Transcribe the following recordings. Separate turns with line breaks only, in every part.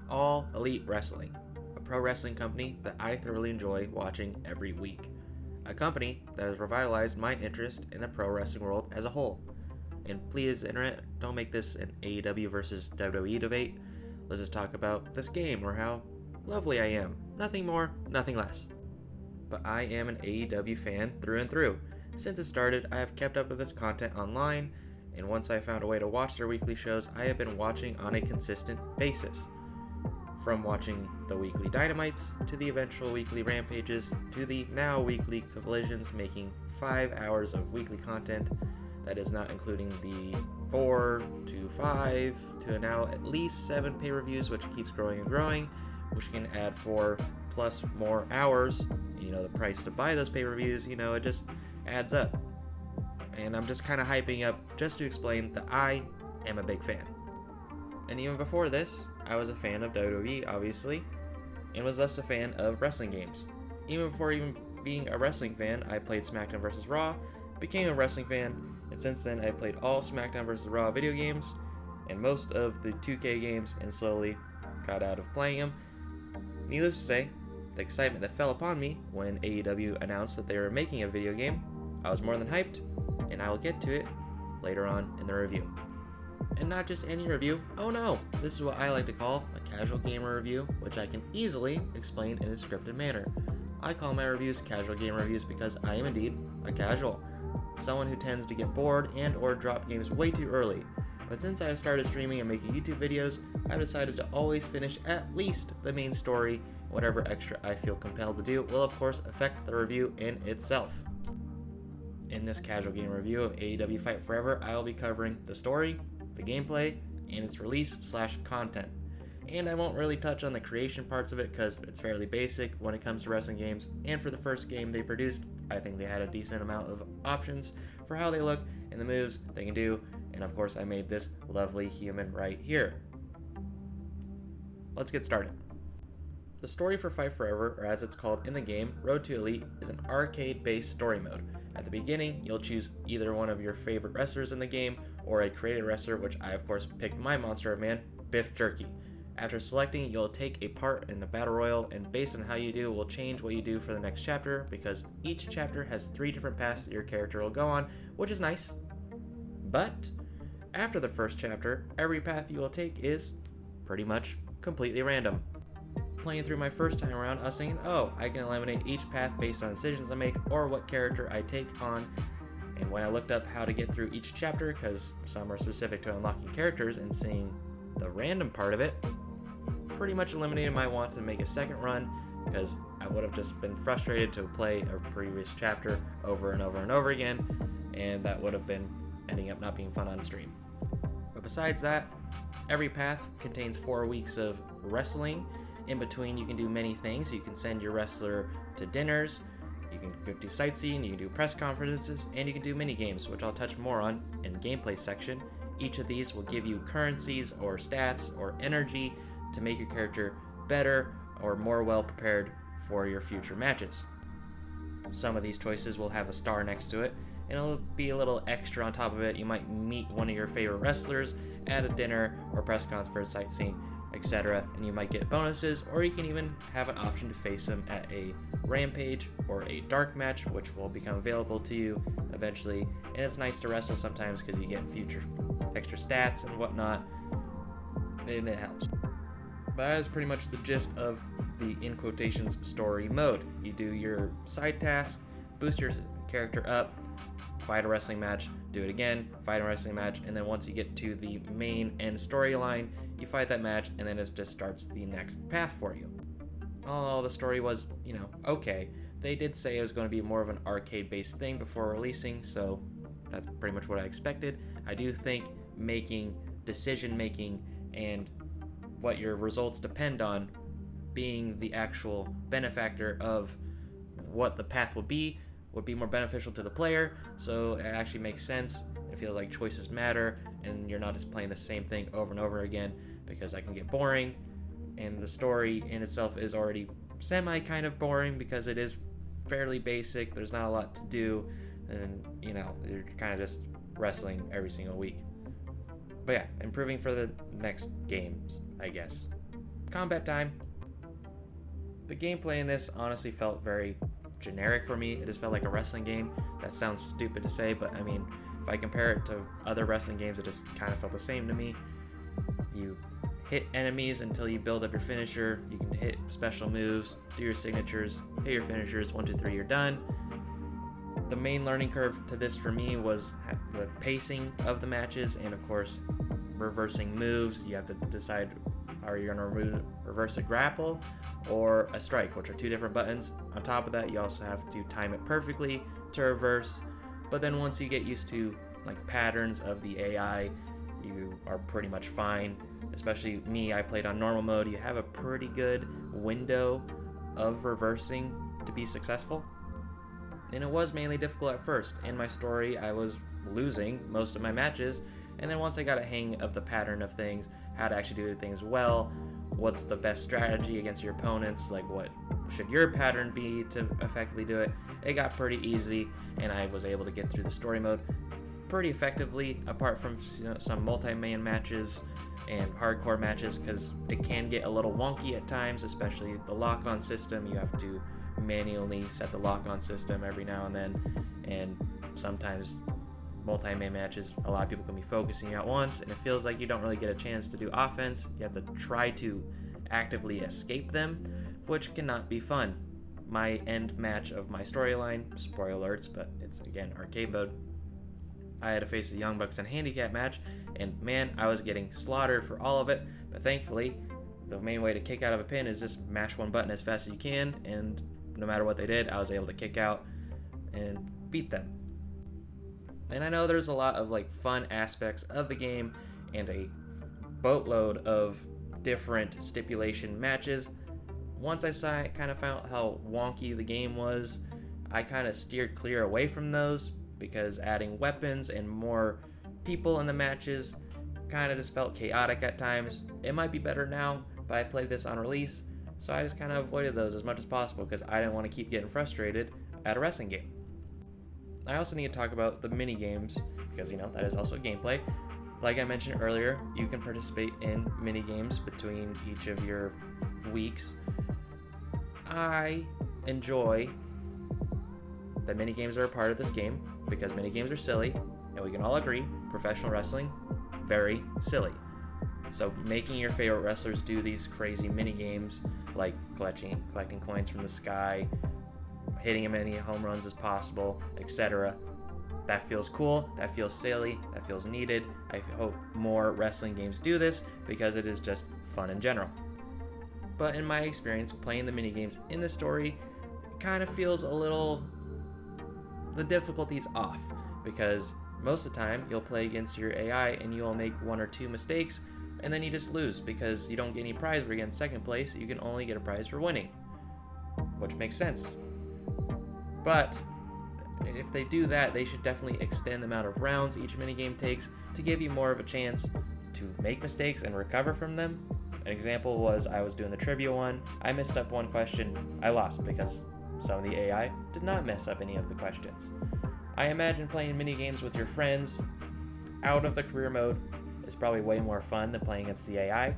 All Elite Wrestling, a pro wrestling company that I thoroughly enjoy watching every week. A company that has revitalized my interest in the pro wrestling world as a whole. And please, internet, don't make this an AEW versus WWE debate. Let's just talk about this game or how lovely I am. Nothing more, nothing less. But I am an AEW fan through and through. Since it started, I have kept up with its content online, and once I found a way to watch their weekly shows, I have been watching on a consistent basis. From watching the weekly Dynamites, to the eventual weekly Rampages, to the now weekly Collisions, making 5 hours of weekly content. That is not including the 4 to 5 to now at least 7 pay-per-views, which keeps growing and growing, which can add 4 plus more hours. The price to buy those pay-per-views, it just adds up. And I'm just kind of hyping up just to explain that I am a big fan. And even before this, I was a fan of WWE, obviously, and was thus a fan of wrestling games. Even before being a wrestling fan, I played SmackDown vs. Raw, became a wrestling fan, and since then I played all SmackDown vs. Raw video games, and most of the 2K games, and slowly got out of playing them. Needless to say, the excitement that fell upon me when AEW announced that they were making a video game, I was more than hyped, and I will get to it later on in the review. And not just any review, oh no, this is what I like to call a casual gamer review, which I can easily explain in a scripted manner. I call my reviews casual gamer reviews because I am indeed a casual, someone who tends to get bored and or drop games way too early. But since I have started streaming and making YouTube videos, I've decided to always finish at least the main story. Whatever extra I feel compelled to do will of course affect the review in itself. In this casual game review of AEW Fight Forever, I will be covering the story, the gameplay, and its release/content. And I won't really touch on the creation parts of it because it's fairly basic when it comes to wrestling games, and for the first game they produced, I think they had a decent amount of options for how they look and the moves they can do, and of course I made this lovely human right here. Let's get started. The story for Fight Forever, or as it's called in the game, Road to Elite, is an arcade-based story mode. At the beginning, you'll choose either one of your favorite wrestlers in the game, or a created wrestler, which I of course picked my monster of man, Biff Jerky. After selecting, you'll take a part in the Battle Royal, and based on how you do will change what you do for the next chapter, because each chapter has 3 different paths that your character will go on, which is nice. But after the first chapter, every path you will take is pretty much completely random. Playing through my first time around, I was thinking, I can eliminate each path based on decisions I make or what character I take on. And when I looked up how to get through each chapter, because some are specific to unlocking characters, and seeing the random part of it, pretty much eliminated my want to make a second run, because I would have just been frustrated to play a previous chapter over and over and over again, and that would have been ending up not being fun on stream. But besides that, every path contains 4 weeks of wrestling. In between, you can do many things. You can send your wrestler to dinners, you can go do sightseeing, you can do press conferences, and you can do mini games, which I'll touch more on in the gameplay section. Each of these will give you currencies or stats or energy to make your character better or more well prepared for your future matches. Some of these choices will have a star next to it, and it'll be a little extra on top of it. You might meet one of your favorite wrestlers at a dinner or press conference, sightseeing, etc., and you might get bonuses, or you can even have an option to face them at a rampage or a dark match, which will become available to you eventually. And it's nice to wrestle sometimes because you get future extra stats and whatnot, and it helps. But that is pretty much the gist of the, in quotations, story mode. You do your side tasks, boost your character up, fight a wrestling match, do it again, fight a wrestling match, and then once you get to the main end storyline, you fight that match, and then it just starts the next path for you. All the story was, okay. They did say it was going to be more of an arcade-based thing before releasing, so that's pretty much what I expected. I do think decision-making, and what your results depend on being the actual benefactor of what the path would be more beneficial to the player, so it actually makes sense. It feels like choices matter, and you're not just playing the same thing over and over again, because that can get boring, and the story in itself is already semi kind of boring because it is fairly basic. There's not a lot to do, and you're kind of just wrestling every single week. But yeah, improving for the next games, I guess. combat time. The gameplay in this honestly felt very generic for me. It just felt like a wrestling game. That sounds stupid to say, but I mean, if I compare it to other wrestling games, it just kind of felt the same to me. You hit enemies until you build up your finisher. You can hit special moves, do your signatures, hit your finishers, 1, 2, 3, you're done. The main learning curve to this for me was the pacing of the matches and, of course, reversing moves. You have to decide, are you going to reverse a grapple or a strike, which are two different buttons. On top of that, you also have to time it perfectly to reverse. But then once you get used to like patterns of the AI, you are pretty much fine. Especially me, I played on normal mode. You have a pretty good window of reversing to be successful. And it was mainly difficult at first. In my story, I was losing most of my matches, and then once I got a hang of the pattern of things, how to actually do things well, what's the best strategy against your opponents, like what should your pattern be to effectively do it, it got pretty easy, and I was able to get through the story mode pretty effectively, apart from some multi-man matches and hardcore matches, because it can get a little wonky at times, especially the lock-on system. You have to manually set the lock-on system every now and then, and sometimes multi-man matches, a lot of people can be focusing at once, and it feels like you don't really get a chance to do offense. You have to try to actively escape them, which cannot be fun. My end match of my storyline, spoiler alerts, but it's again arcade mode, I had to face the Young Bucks in a handicap match, and man, I was getting slaughtered for all of it, but thankfully, the main way to kick out of a pin is just mash one button as fast as you can, and no matter what they did, I was able to kick out and beat them. And I know there's a lot of like fun aspects of the game and a boatload of different stipulation matches. Once I kind of found how wonky the game was, I kind of steered clear away from those, because adding weapons and more people in the matches kind of just felt chaotic at times. It might be better now, but I played this on release, so I just kind of avoided those as much as possible because I didn't want to keep getting frustrated at a wrestling game. I also need to talk about the mini games, because that is also gameplay. Like I mentioned earlier, you can participate in mini games between each of your weeks. I enjoy that mini games are a part of this game because mini games are silly, and we can all agree professional wrestling, very silly. So making your favorite wrestlers do these crazy mini games like collecting coins from the sky, hitting as many home runs as possible, etc. That feels cool, that feels silly, that feels needed. I hope more wrestling games do this because it is just fun in general. But in my experience, playing the mini games in the story kind of feels a little, the difficulty's off, because most of the time you'll play against your AI and you'll make one or two mistakes and then you just lose because you don't get any prize for getting second place. You can only get a prize for winning, which makes sense. But if they do that, they should definitely extend the amount of rounds each minigame takes to give you more of a chance to make mistakes and recover from them. An example was I was doing the trivia one. I messed up one question. I lost because some of the AI did not mess up any of the questions. I imagine playing minigames with your friends out of the career mode is probably way more fun than playing against the AI.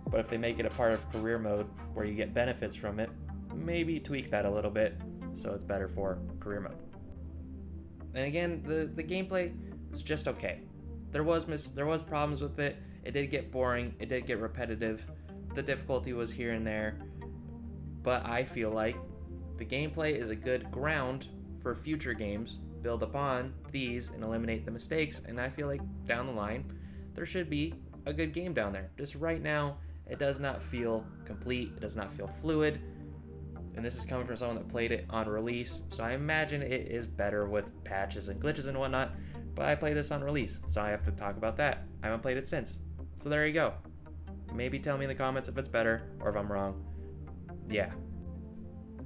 But if they make it a part of career mode where you get benefits from it, maybe tweak that a little bit so it's better for career mode. And again, the gameplay was just okay. There was problems with it. It did get boring. It did get repetitive. The difficulty was here and there. But I feel like the gameplay is a good ground for future games. Build upon these and eliminate the mistakes. And I feel like down the line, there should be a good game down there. Just right now, it does not feel complete. It does not feel fluid. And this is coming from someone that played it on release, so I imagine it is better with patches and glitches and whatnot, but I played this on release, so I have to talk about that. I haven't played it since. So there you go. Maybe tell me in the comments if it's better or if I'm wrong. Yeah.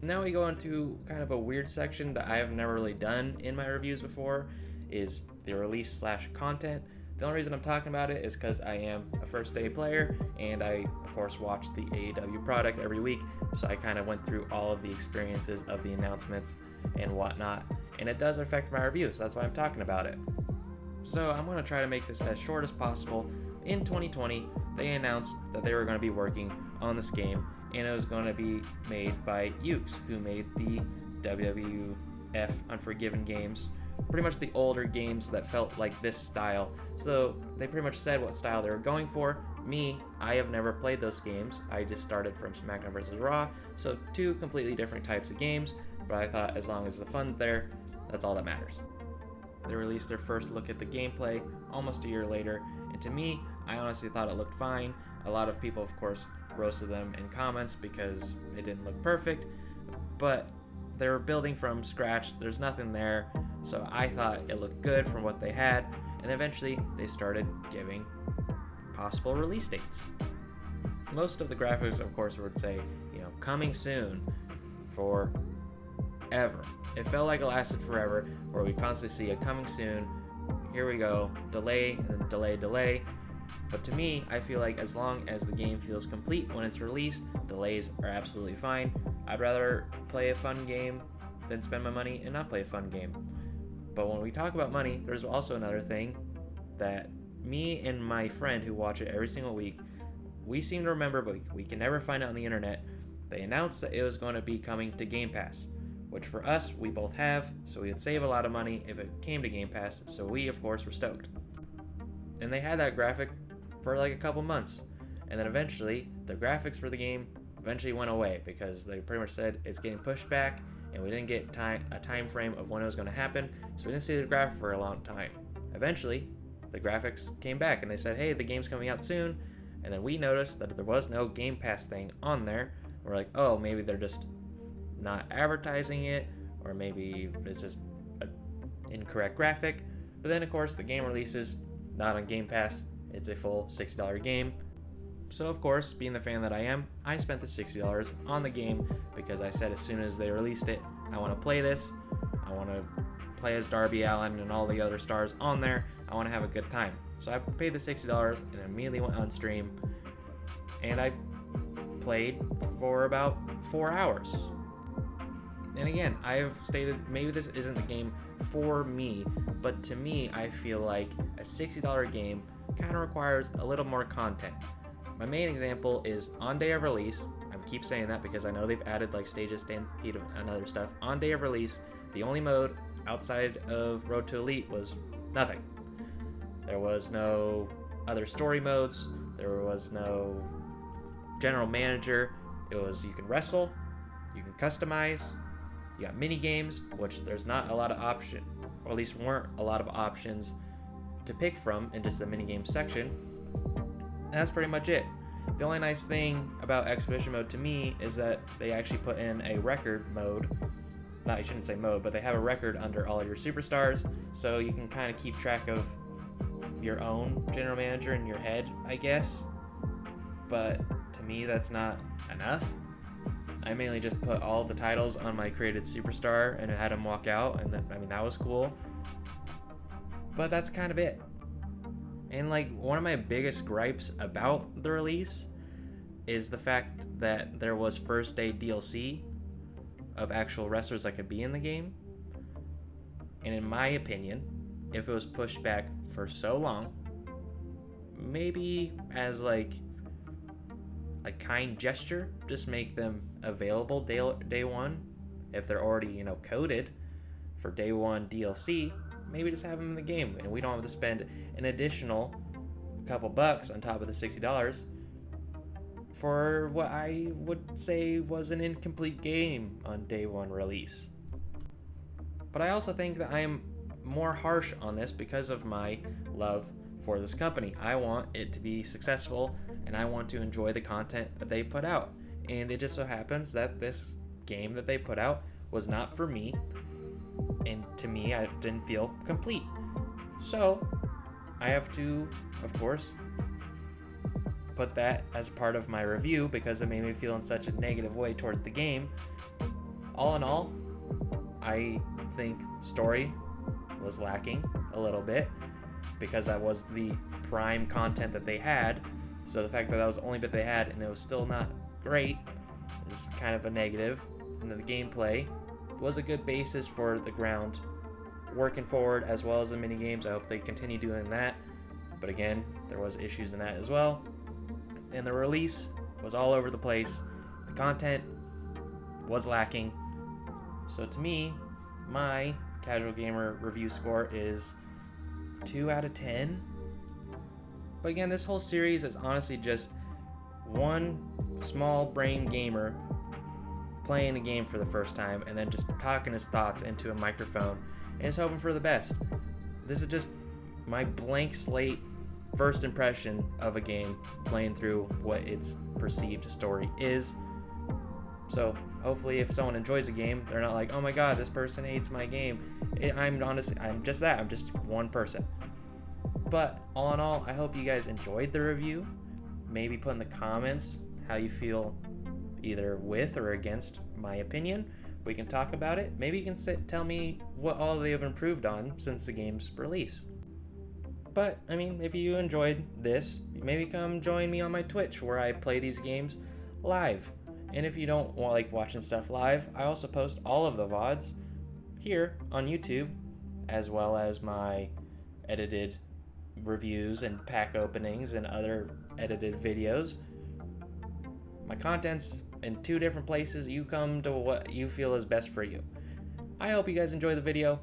Now we go into kind of a weird section that I have never really done in my reviews before, is the release/content. The only reason I'm talking about it is because I am a first day player and I, of course, watch the AEW product every week. So I kind of went through all of the experiences of the announcements and whatnot. And it does affect my reviews. So that's why I'm talking about it. So I'm going to try to make this as short as possible. In 2020, they announced that they were going to be working on this game, and it was going to be made by Ukes, who made the WWF Unforgiven games, pretty much the older games that felt like this style. So they pretty much said what style they were going for. Me, I have never played those games. I just started from SmackDown vs. Raw, so two completely different types of games, but I thought as long as the fun's there, that's all that matters. They released their first look at the gameplay almost a year later, and to me, I honestly thought it looked fine. A lot of people, of course, roasted them in comments because it didn't look perfect, but they were building from scratch. There's nothing there, so I thought it looked good from what they had, and eventually they started giving possible release dates. Most of the graphics, of course, would say, coming soon for ever. It felt like it lasted forever, where we constantly see a coming soon, here we go, delay, and then delay. But to me, I feel like as long as the game feels complete when it's released, delays are absolutely fine. I'd rather play a fun game than spend my money and not play a fun game. But when we talk about money, there's also another thing that me and my friend who watch it every single week, we seem to remember, but we can never find it on the internet. They announced that it was going to be coming to Game Pass, which for us, we both have, so we would save a lot of money if it came to Game Pass, so we, of course, were stoked. And they had that graphic for like a couple months, and then eventually, the graphics for the game eventually went away because they pretty much said it's getting pushed back, and we didn't get a time frame of when it was going to happen, so we didn't see the graphic for a long time. Eventually, the graphics came back, and they said, hey, the game's coming out soon, and then we noticed that there was no Game Pass thing on there. We're like, oh, maybe they're just not advertising it, or maybe it's just an incorrect graphic. But then, of course, the game releases not on Game Pass. It's a full $60 game. So, of course, being the fan that I am, I spent the $60 on the game because I said as soon as they released it, I want to play this. I want to play as Darby Allin and all the other stars on there. I want to have a good time. So I paid the $60 and immediately went on stream, and I played for about 4 hours. And again, I've stated maybe this isn't the game for me, but to me, I feel like a $60 game kind of requires a little more content. My main example is on day of release. I keep saying that because I know they've added like stages, stampede, and other stuff. On day of release, the only mode outside of Road to Elite was nothing. There was no other story modes. There was no general manager. It was you can wrestle, you can customize, you got mini games, which there's not a lot of option, or at least weren't a lot of options to pick from in just the mini game section. And that's pretty much it. The only nice thing about Exhibition Mode to me is that they actually put in a record mode. I shouldn't say mode, but they have a record under all your superstars, so you can kind of keep track of your own general manager in your head, I guess. But to me, that's not enough. I mainly just put all the titles on my created superstar and had him walk out, and then, that was cool. But that's kind of it. And one of my biggest gripes about the release is the fact that there was first day DLC of actual wrestlers that could be in the game. And in my opinion, if it was pushed back for so long, maybe as a kind gesture, just make them available day one. If they're already coded for day one DLC, maybe just have them in the game, and we don't have to spend an additional couple bucks on top of the $60 for what I would say was an incomplete game on day one release. But I also think that I am more harsh on this because of my love for this company. I want it to be successful, and I want to enjoy the content that they put out. And it just so happens that this game that they put out was not for me, and to me, I didn't feel complete. So I have to, of course, put that as part of my review because it made me feel in such a negative way towards the game. All in all, I think story was lacking a little bit because that was the prime content that they had. So the fact that that was the only bit they had and it was still not great is kind of a negative. And the gameplay was a good basis for the ground working forward, as well as the mini games. I hope they continue doing that. But again, there was issues in that as well. and the release was all over the place. The content was lacking. So to me, my casual gamer review score is 2 out of 10. But again, this whole series is honestly just one small brain gamer playing a game for the first time and then just talking his thoughts into a microphone and is hoping for the best. This is just my blank slate first impression of a game, playing through what its perceived story is. So hopefully if someone enjoys a game, they're not like, oh my god, this person hates my game. I'm just that. I'm just one person. But all in all, I hope you guys enjoyed the review. Maybe put in the comments how you feel either with or against my opinion. We can talk about it. Maybe you can tell me what all they have improved on since the game's release. But, I mean, if you enjoyed this, maybe come join me on my Twitch where I play these games live. And if you don't like watching stuff live, I also post all of the VODs here on YouTube, as well as my edited reviews and pack openings and other edited videos. My content's in 2 different places. You come to what you feel is best for you. I hope you guys enjoy the video.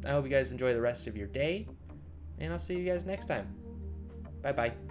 I hope you guys enjoy the rest of your day. And I'll see you guys next time. Bye-bye.